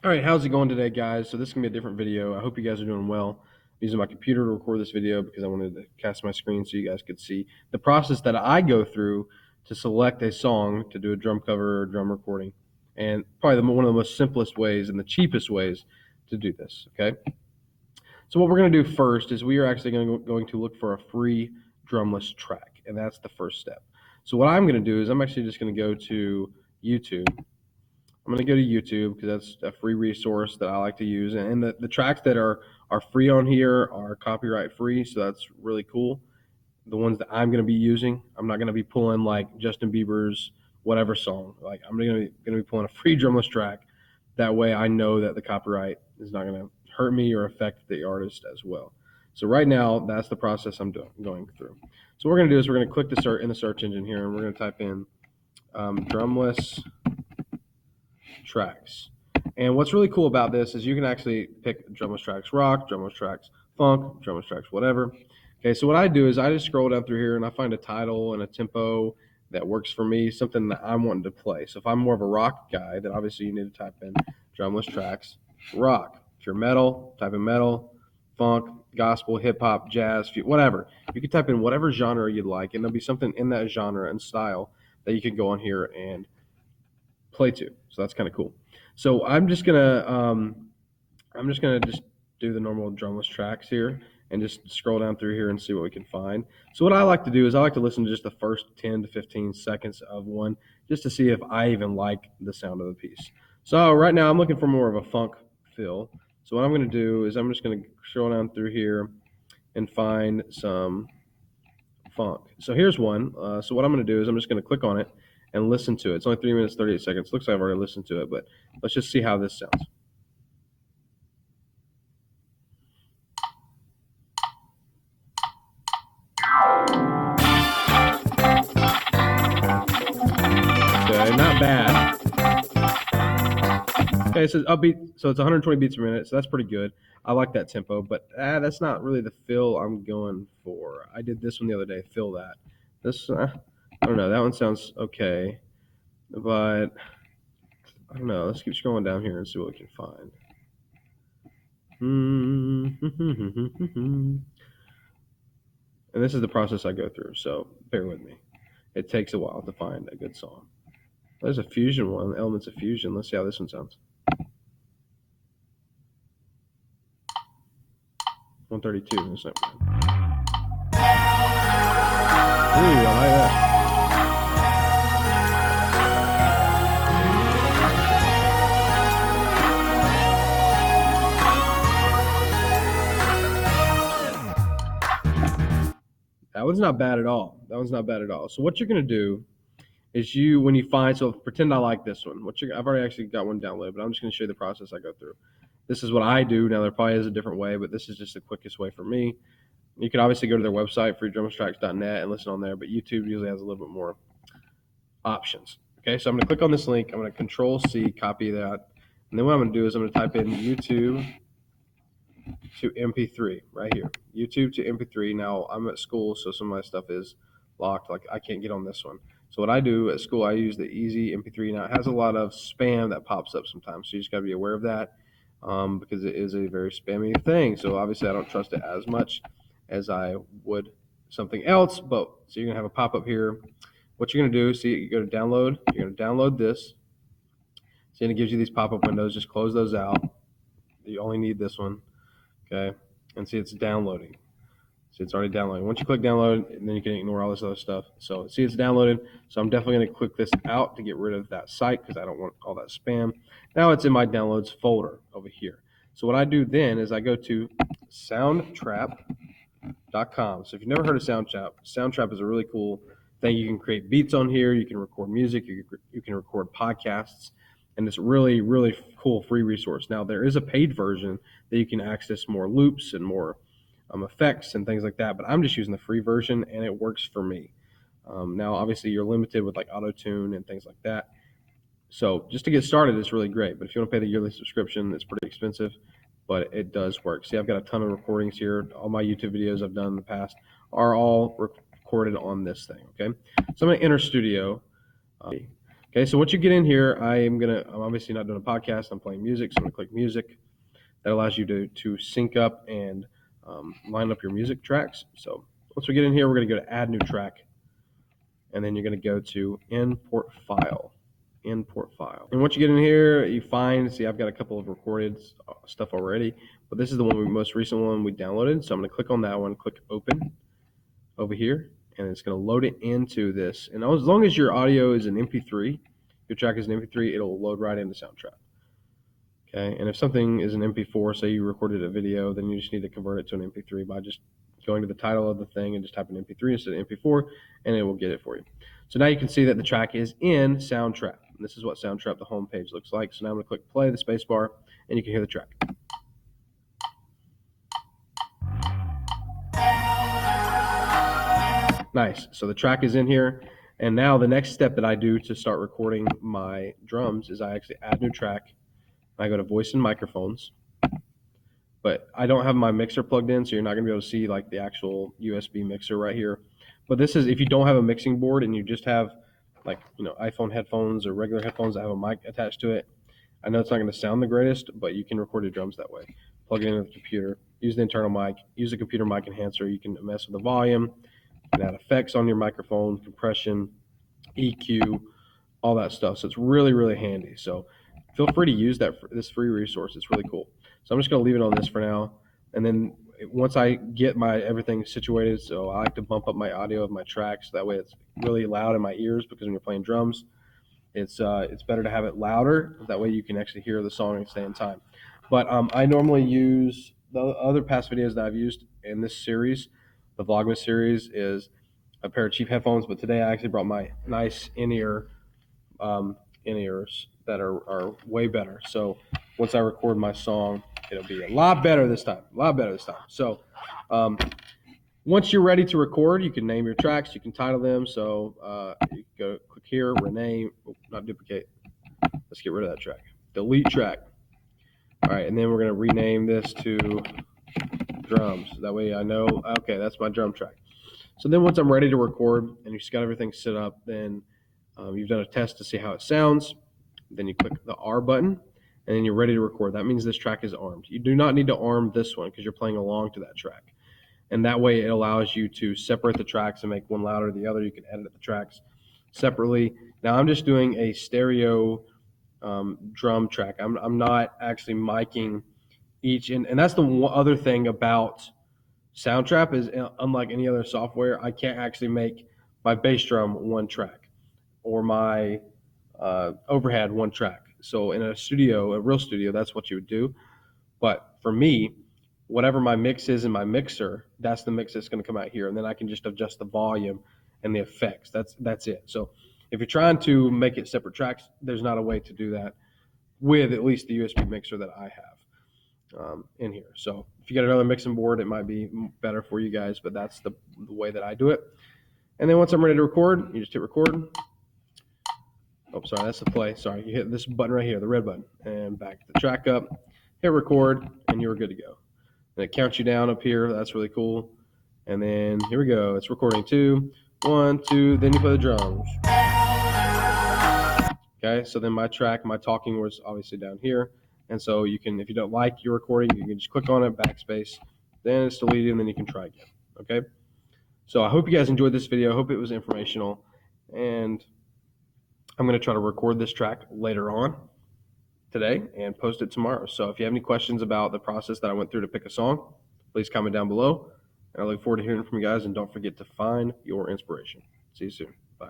All right, how's it going today, guys? So this is gonna be a different video. I hope you guys are doing well. I'm using my computer to record this video because I wanted to cast my screen so you guys could see the process that I go through to select a song to do a drum cover or drum recording, and probably one of the most simplest ways and the cheapest ways to do this. Okay, so what we're gonna do first is we are actually going to look for a free drumless track, and that's the first step. So what I'm gonna do is I'm actually just gonna go to YouTube. I'm going to go to YouTube because that's a free resource that I like to use. And the tracks that are free on here are copyright free, so that's really cool. The ones that I'm going to be using, I'm not going to be pulling like Justin Bieber's whatever song. Like I'm going to be pulling a free drumless track. That way I know that the copyright is not going to hurt me or affect the artist as well. So right now, that's the process I'm going through. So what we're going to do is we're going to click the search in the search engine here, and we're going to type in drumless tracks. And what's really cool about this is you can actually pick drumless tracks rock, drumless tracks funk, drumless tracks whatever. Okay, so what I do is I just scroll down through here and I find a title and a tempo that works for me, something that I'm wanting to play. So if I'm more of a rock guy, then obviously you need to type in drumless tracks rock. If you're metal, type in metal, funk, gospel, hip hop, jazz, whatever. You can type in whatever genre you'd like, and there'll be something in that genre and style that you can go on here and play to. So that's kind of cool. So I'm just gonna just do the normal drumless tracks here and just scroll down through here and see what we can find. So what I like to do is I like to listen to just the first 10 to 15 seconds of one just to see if I even like the sound of the piece. So right now I'm looking for more of a funk feel. So what I'm going to do is I'm just going to scroll down through here and find some funk. So here's one. So what I'm going to do is I'm just going to click on it and listen to it. It's only 3 minutes 38 seconds. Looks like I've already listened to it, but let's just see how this sounds. Okay, not bad. Okay, so upbeat. So it's 120 beats per minute. So that's pretty good. I like that tempo, but that's not really the feel I'm going for. I did this one the other day. Feel that. This I don't know. That one sounds okay, but I don't know. Let's keep scrolling down here and see what we can find. And this is the process I go through, so bear with me. It takes a while to find a good song. There's a fusion one, elements of fusion. Let's see how this one sounds. 132. That's not bad. Ooh, I like that. That one's not bad at all. That one's not bad at all. So what you're gonna do is when you find, so pretend I like this one. I've already actually got one downloaded, but I'm just gonna show you the process I go through. This is what I do. Now there probably is a different way, but this is just the quickest way for me. You can obviously go to their website, freedrumstracks.net, and listen on there, but YouTube usually has a little bit more options. Okay, so I'm gonna click on this link. I'm gonna Control C, copy that, and then what I'm gonna do is I'm gonna type in YouTube to MP3 right here. YouTube to MP3. Now I'm at school, so some of my stuff is locked. Like I can't get on this one. So what I do at school, I use the Easy MP3. Now it has a lot of spam that pops up sometimes, so you just got to be aware of that because it is a very spammy thing. So obviously I don't trust it as much as I would something else. But so you're gonna have a pop up here. What you're gonna do? See, you go to download. You're gonna download this. So it gives you these pop up windows. Just close those out. You only need this one. Okay, and see it's downloading. See it's already downloading. Once you click download, then you can ignore all this other stuff. So see it's downloaded. So I'm definitely going to click this out to get rid of that site because I don't want all that spam. Now it's in my downloads folder over here. So what I do then is I go to soundtrap.com. So if you've never heard of Soundtrap is a really cool thing. You can create beats on here. You can record music. You can record podcasts. And it's really, really cool free resource. Now, there is a paid version that you can access more loops and more effects and things like that, but I'm just using the free version, and it works for me. Now, obviously, you're limited with like auto-tune and things like that. So just to get started, it's really great. But if you want to pay the yearly subscription, it's pretty expensive, but it does work. See, I've got a ton of recordings here. All my YouTube videos I've done in the past are all recorded on this thing, okay? So I'm going to enter studio. Okay, so once you get in here, I'm obviously not doing a podcast. I'm playing music, so I'm gonna click music. That allows you to sync up and line up your music tracks. So once we get in here, we're gonna go to add new track, and then you're gonna go to import file. Import file. And once you get in here, you see I've got a couple of recorded stuff already, but this is the most recent one we downloaded. So I'm gonna click on that one, click open over here, and it's gonna load it into this. And as long as your audio is an MP3, your track is an MP3, it'll load right into Soundtrap. Okay, and if something is an MP4, say you recorded a video, then you just need to convert it to an MP3 by just going to the title of the thing and just typing MP3 instead of MP4, and it will get it for you. So now you can see that the track is in Soundtrap. And this is what Soundtrap, the home page, looks like. So now I'm going to click play, the space bar, and you can hear the track. Nice. So the track is in here. And now the next step that I do to start recording my drums is I actually add new track. I go to voice and microphones, but I don't have my mixer plugged in, so you're not going to be able to see like the actual USB mixer right here. But this is if you don't have a mixing board and you just have like, iPhone headphones or regular headphones that have a mic attached to it. I know it's not going to sound the greatest, but you can record your drums that way. Plug it into the computer, use the internal mic, use the computer mic enhancer. You can mess with the volume, you can add effects on your microphone, compression, EQ, all that stuff. So it's really, really handy. So feel free to use this free resource. It's really cool. So I'm just going to leave it on this for now. And then once I get everything situated, so I like to bump up my audio of my tracks. That way it's really loud in my ears, because when you're playing drums, it's better to have it louder. That way you can actually hear the song and stay in time. But I normally use the other past videos that I've used in this series, the Vlogmas series, is a pair of cheap headphones. But today I actually brought my nice in-ears that are way better. So once I record my song, it'll be a lot better this time. So once you're ready to record, you can name your tracks. You can title them. So you go click here, rename, not duplicate. Let's get rid of that track. Delete track. All right, and then we're going to rename this to drums. That way I know, okay, that's my drum track. So then once I'm ready to record and you've got everything set up, then you've done a test to see how it sounds. Then you click the R button, and then you're ready to record. That means this track is armed. You do not need to arm this one because you're playing along to that track. And that way it allows you to separate the tracks and make one louder than the other. You can edit the tracks separately. Now I'm just doing a stereo drum track. I'm not actually miking each. And that's the one other thing about Soundtrap is, unlike any other software, I can't actually make my bass drum one track or my overhead one track. So in a real studio, that's what you would do. But for me, whatever my mix is in my mixer, that's the mix that's going to come out here, and then I can just adjust the volume and the effects. That's it. So if you're trying to make it separate tracks, there's not a way to do that with at least the USB mixer that I have in here. So if you got another mixing board, it might be better for you guys, but that's the way that I do it. And then once I'm ready to record, you just hit record. Oh, sorry, that's the play. Sorry, you hit this button right here, the red button, and back the track up, hit record, and you're good to go. And it counts you down up here. That's really cool. And then here we go. It's recording 2, 1, 2. Then you play the drums. Okay, so then my talking was obviously down here. And so you can, if you don't like your recording, you can just click on it, backspace. Then it's deleted, and then you can try again. Okay? So I hope you guys enjoyed this video. I hope it was informational. And I'm going to try to record this track later on today and post it tomorrow. So if you have any questions about the process that I went through to pick a song, please comment down below. And I look forward to hearing from you guys. And don't forget to find your inspiration. See you soon. Bye.